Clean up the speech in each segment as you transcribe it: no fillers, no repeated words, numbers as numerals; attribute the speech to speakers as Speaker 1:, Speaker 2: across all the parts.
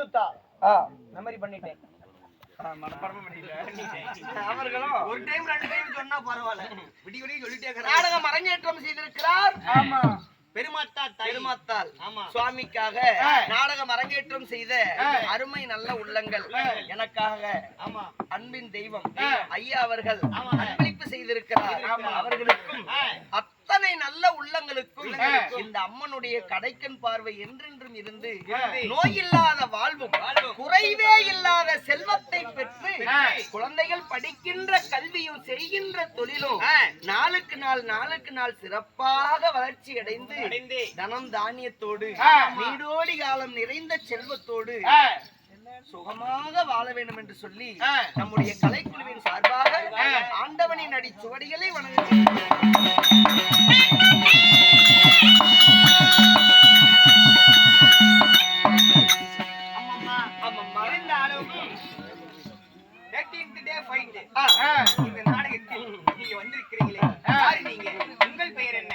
Speaker 1: புலியூத்தா இந்த மாதிரி பண்ணிட்டேன். அவர்களும் ஒரு டைம் 2 டைம் சொன்னா பரவாயில்ல. விடி விடி சொல்லிட்டே நாடகம் அரங்கேற்றம் செய்திருக்கிறார். ஆமா, பெருமாத்தாள் சுவாமிக்காக நாடகம் அரங்கேற்றம் செய்த அருமை நல்ல உள்ளங்கள் எனக்காக அன்பின் தெய்வம் ஐயா அவர்கள் அன்பளிப்பு செய்திருக்கிறார். அவர்களுக்கும் அத்தனை நல்ல உள்ளங்களுக்கும் இந்த அம்மனுடைய கடைக்கண் பார்வை என்றென்றும் இருந்து நோயில்லாத வாழ்வும் குறைவே இல்லாத செல்வத்தை பெற்று குழந்தைகள் படிக்கின்ற கல்வியும் செய்கின்ற தொழிலும் நாளுக்கு நாள் சிறப்பாக வளர்ச்சி அடைந்து தனம் தானியத்தோடு நீடோடி காலம் நிறைந்த செல்வத்தோடு சுகமாக வாழ வேண்டும் என்று சொல்லி நம்முடைய கலைக்குழுவின் சார்பாக ஆண்டவனின் அடி சுவடிகளை வணங்குகிறேன். இந்த நாடகத்தில் நீங்க வந்திருக்கிறீங்களே, நீங்க உங்கள் பெயர் என்ன?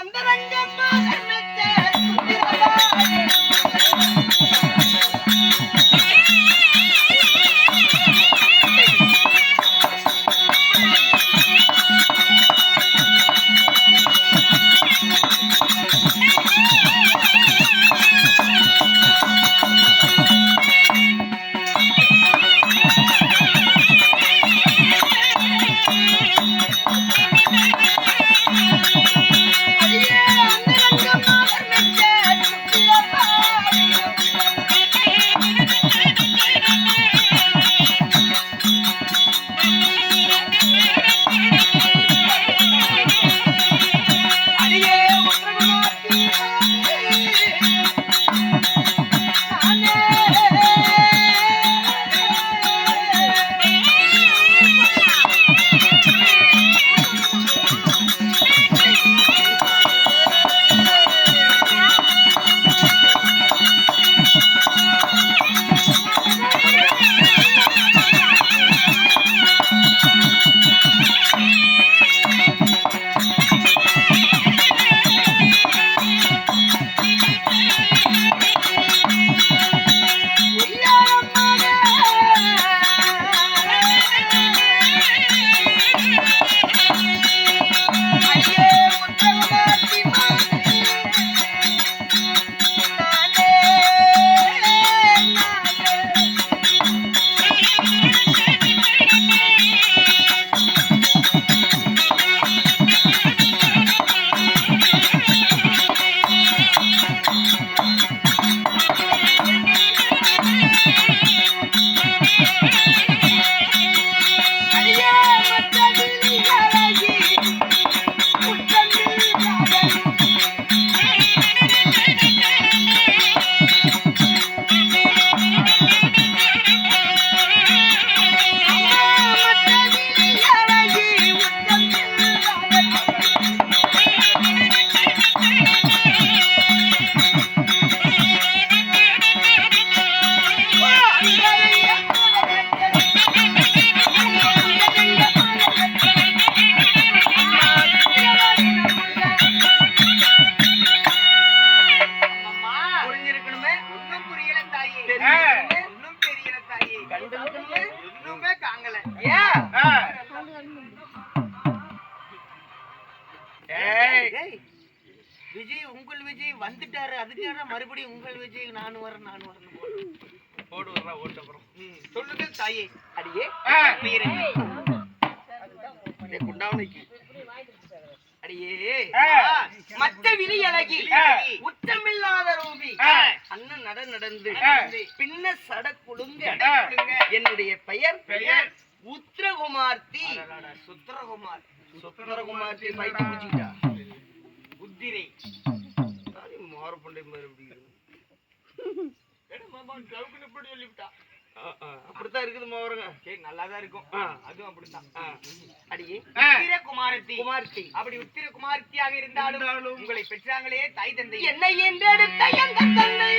Speaker 1: அந்த ரங்கம்மா விஜய் உங்கள் விஜய் வந்துட்டாரு, அதுக்காக மறுபடியும் உங்கள் விஜய் நான் வரேன் போடு வர்றா ஓட்டு அப்புறம் சொல்லுங்க தாயே. அடியே குண்டாவனைக்கு அடியே மத்த விழி அழகி உச்சமில்லாத ரூபி அண்ணன் நடந்து பின்ன சட குழுங்க என்னுடைய பெயர் உத்திரகுமார்த்தி. சுத்திரகுமார்த்தி பைக்கு முடிச்சுக்கிட்டா உத்திரை மாறப்பண்டை அப்படித்தான் இருக்குது மாவரங்க. சரி, நல்லாதான் இருக்கும். அதுவும் அப்படித்தான். அடியே குமார்த்தி அப்படி உத்திர குமார்த்தியாக இருந்தாலும் உங்களை பெற்றாங்களே தாய் தந்தை என்னை என்றெடுத்த எந்த தந்தை